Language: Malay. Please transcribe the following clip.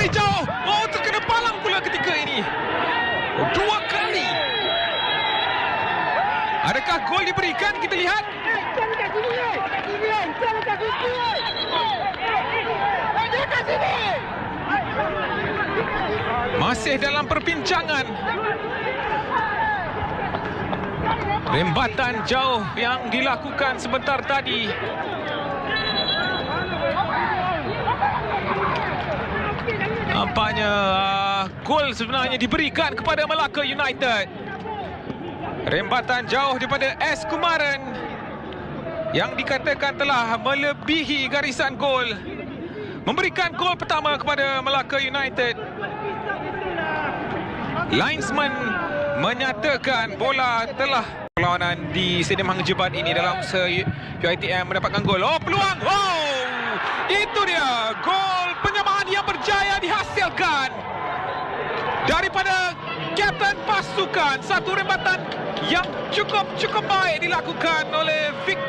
dari jauh. Oh, terkena palang pula ketika ini. Dua kali. Adakah gol diberikan? Kita lihat. Masih dalam perbincangan. Rembatan jauh yang dilakukan sebentar tadi. Nampaknya gol sebenarnya diberikan kepada Melaka United. Rembatan jauh daripada S. Kumaran yang dikatakan telah melebihi garisan gol, memberikan gol pertama kepada Melaka United. Linesman menyatakan bola telah perlawanan di Stadium Hang Jebat ini dalam UiTM mendapatkan gol. Oh, peluang. Oh, itu dia gol penyamaan yang berjaya dihasilkan daripada kapten pasukan. Satu rembatan yang cukup baik dilakukan oleh Victor.